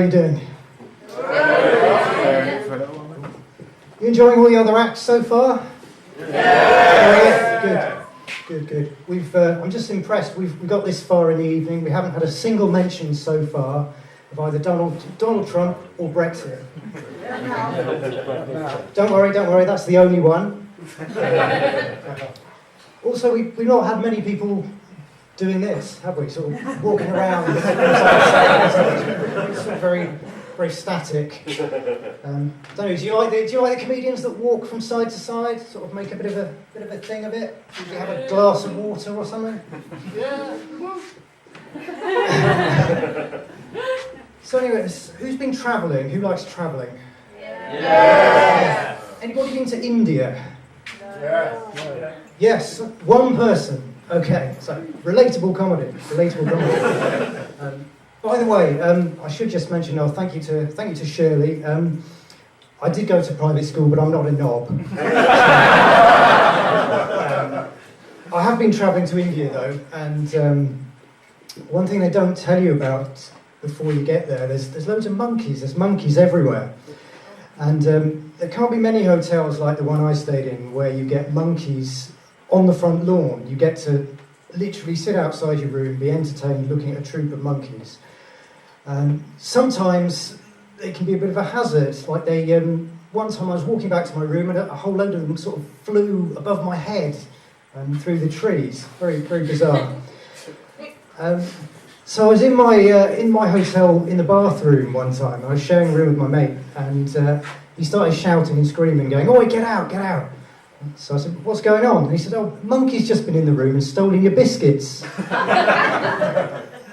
you doing? You enjoying all the other acts so far? Yeah. Good. I'm just impressed. We've got this far in the evening. We haven't had a single mention so far of either Donald Trump or Brexit. Don't worry. That's the only one. Also, we've not had many people doing this, have we? Sort of walking around. It's sort of very static. Don't know. Do you like the comedians that walk from side to side? Sort of make a bit of a thing of it. Usually have a glass of water or something. Yeah. So, anyways, who's been travelling? Who likes travelling? Yeah. Anybody been to India? Yeah. Yes. One person. Okay. So relatable comedy. By the way, I should just mention, thank you to Shirley. I did go to private school, but I'm not a knob. I have been travelling to India though, and one thing they don't tell you about before you get there, there's loads of monkeys. There's monkeys everywhere, and there can't be many hotels like the one I stayed in where you get monkeys on the front lawn. You get to literally sit outside your room, be entertained looking at a troop of monkeys. Sometimes they can be a bit of a hazard. Like one time I was walking back to my room and a whole load of them sort of flew above my head through the trees. Very, very bizarre. So I was in my hotel in the bathroom one time. I was sharing a room with my mate, and he started shouting and screaming, going, "Oi, get out, get out!" So I said, "What's going on?" And he said, "Oh, monkey's just been in the room and stolen your biscuits."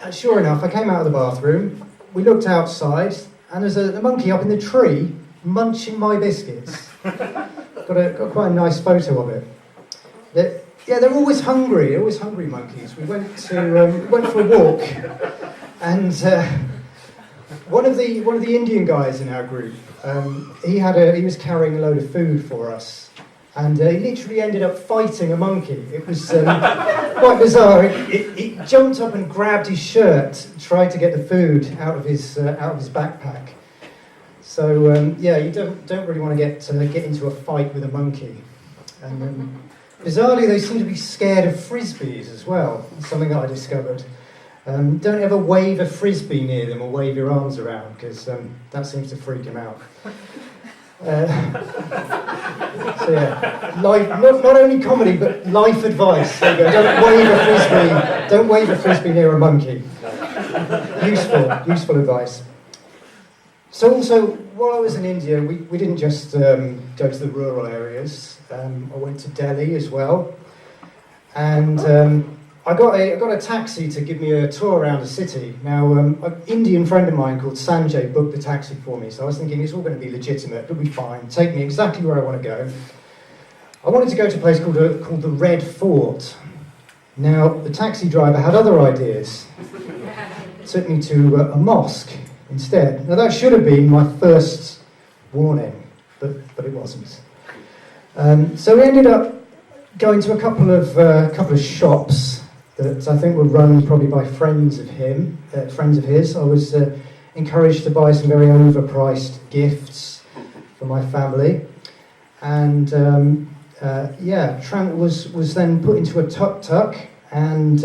And sure enough, I came out of the bathroom, we looked outside, and there's a monkey up in the tree munching my biscuits. Got quite a nice photo of it. They're always hungry monkeys. We went for a walk, and one of the Indian guys in our group, he was carrying a load of food for us. And he literally ended up fighting a monkey. It was quite bizarre. It jumped up and grabbed his shirt, tried to get the food out of his backpack. So you don't really want to get into a fight with a monkey. And bizarrely, they seem to be scared of frisbees as well. That's something that I discovered. Don't ever wave a frisbee near them or wave your arms around, because that seems to freak them out. So yeah, not only comedy, but life advice. There you go. Don't wave a frisbee near a monkey. Useful advice. So also, while I was in India, we didn't just go to the rural areas. I went to Delhi as well, and I got a taxi to give me a tour around the city. Now, an Indian friend of mine called Sanjay booked the taxi for me, so I was thinking it's all going to be legitimate, it'll be fine, take me exactly where I want to go. I wanted to go to a place called the Red Fort. Now, the taxi driver had other ideas. Took me to a mosque instead. Now, that should have been my first warning, but it wasn't. So we ended up going to a couple of shops that I think were run probably by friends of his. I was encouraged to buy some very overpriced gifts for my family, and Trant was then put into a tuk-tuk, and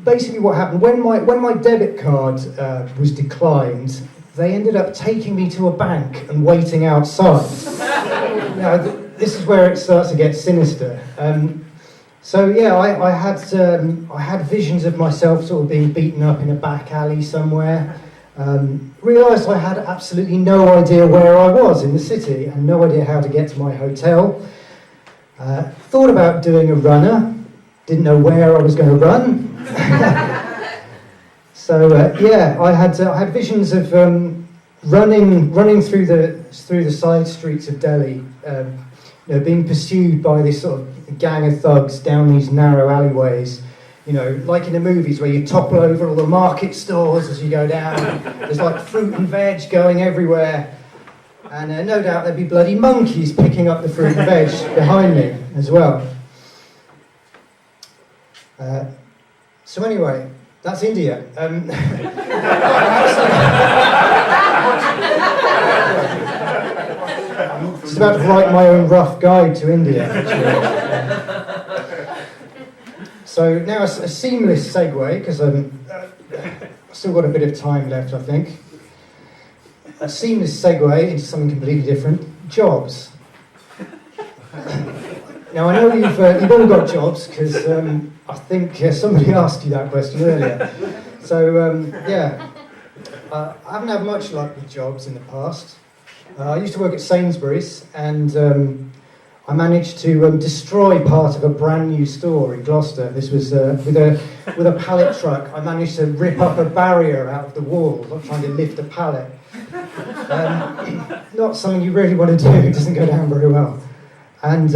basically what happened when my debit card was declined, they ended up taking me to a bank and waiting outside. Now, this is where it starts to get sinister. I had visions of myself sort of being beaten up in a back alley somewhere. Realised I had absolutely no idea where I was in the city and no idea how to get to my hotel. Thought about doing a runner, didn't know where I was going to run. I had visions of running through the side streets of Delhi, being pursued by this sort of gang of thugs down these narrow alleyways, like in the movies where you topple over all the market stores as you go down. There's like fruit and veg going everywhere, and no doubt there'd be bloody monkeys picking up the fruit and veg behind me as well. So anyway, That's India. I'm just about to write my own rough guide to India, actually. So now a seamless segue, because I've still got a bit of time left, I think. A seamless segue into something completely different, jobs. Now I know you've all got jobs, because I think somebody asked you that question earlier. So yeah, I haven't had much luck with jobs in the past. I used to work at Sainsbury's, and I managed to destroy part of a brand new store in Gloucester. This was with a pallet truck. I managed to rip up a barrier out of the wall, trying to lift a pallet. Not something you really want to do. It doesn't go down very well. And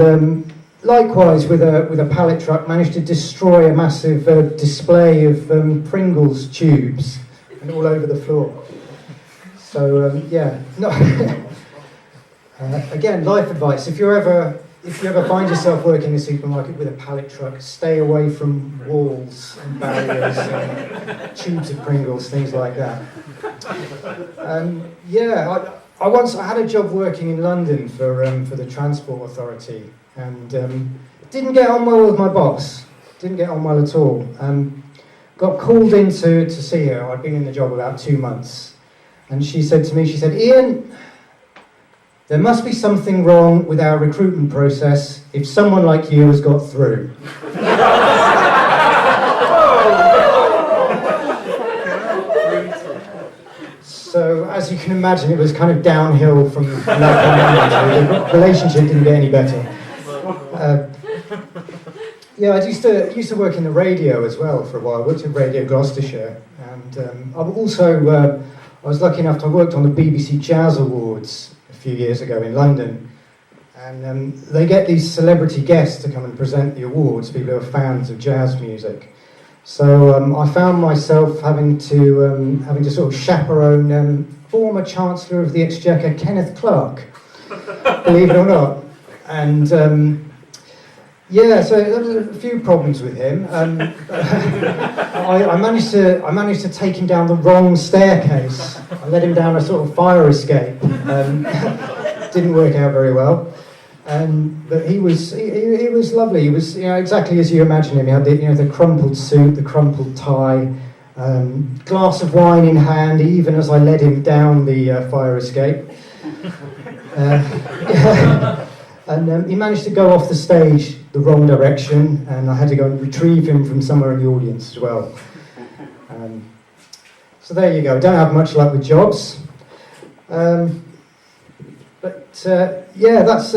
likewise, with a pallet truck, managed to destroy a massive display of Pringles tubes and all over the floor. So yeah, no. Again, life advice: if you ever find yourself working in a supermarket with a pallet truck, stay away from walls and barriers and tubes of Pringles, things like that. Yeah, I had a job working in London for the Transport Authority, and didn't get on well with my boss. Didn't get on well at all. Got called in to see her. I'd been in the job about 2 months, and she said to me, "Ian, there must be something wrong with our recruitment process if someone like you has got through." So, as you can imagine, it was kind of downhill from that. The relationship didn't get any better. Yeah, I used to work in the radio as well for a while. I worked in Radio Gloucestershire, and I was lucky enough to have worked on the BBC Jazz Awards a few years ago in London, and they get these celebrity guests to come and present the awards, people who are fans of jazz music. So I found myself having to sort of chaperone former Chancellor of the Exchequer, Kenneth Clarke, believe it or not, and yeah, so there was a few problems with him. I managed to take him down the wrong staircase. I led him down a sort of fire escape. Didn't work out very well. But he was lovely. He was exactly as you imagine him. He had the crumpled suit, the crumpled tie, glass of wine in hand, even as I led him down the fire escape. And he managed to go off the stage the wrong direction, and I had to go and retrieve him from somewhere in the audience as well. So there you go. Don't have much luck with jobs. Yeah, that's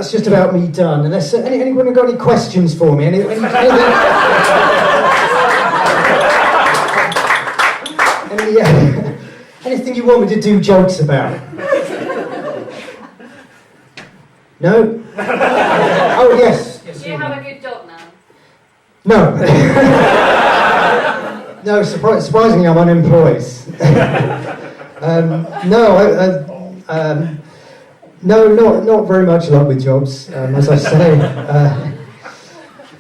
just about me done. Unless anyone got any questions for me? Anything you want me to do jokes about? No? Oh, yes. Do you have a good job now? No. No, surprisingly, I'm unemployed. No, not very much luck with jobs. As I say,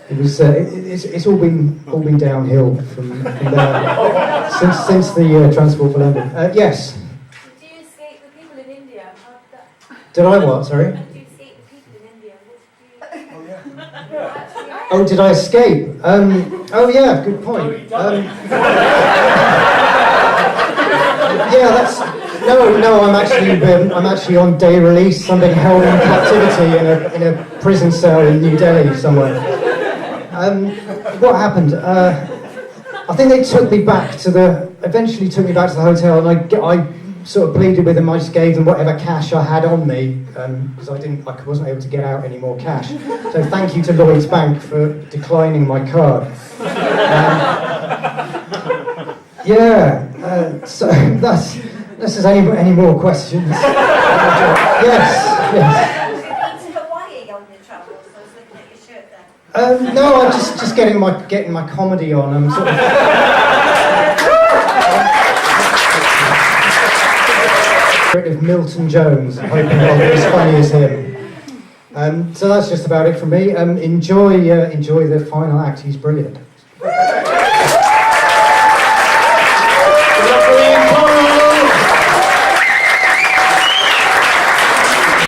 it's all been downhill from there since the Transport for London. Yes. Did you escape the people in India? How did that? Did I what? Sorry. Did you escape the people in India? What did you? Oh, did I escape? Oh yeah, good point. Yeah, that's no. I'm actually on day release. I'm being held in captivity in a prison cell in New Delhi somewhere. What happened? I think they eventually took me back to the hotel, and I sort of pleaded with them. I just gave them whatever cash I had on me, because I wasn't able to get out any more cash. So thank you to Lloyds Bank for declining my card. So that's unless there's any more questions. Yes. To Hawaii on your travels? I was looking at your shirt there. No, I'm just getting my comedy on. I'm sort of. Of Milton Jones, hoping I'll be as funny as him. So that's just about it from me. Enjoy the final act. He's brilliant.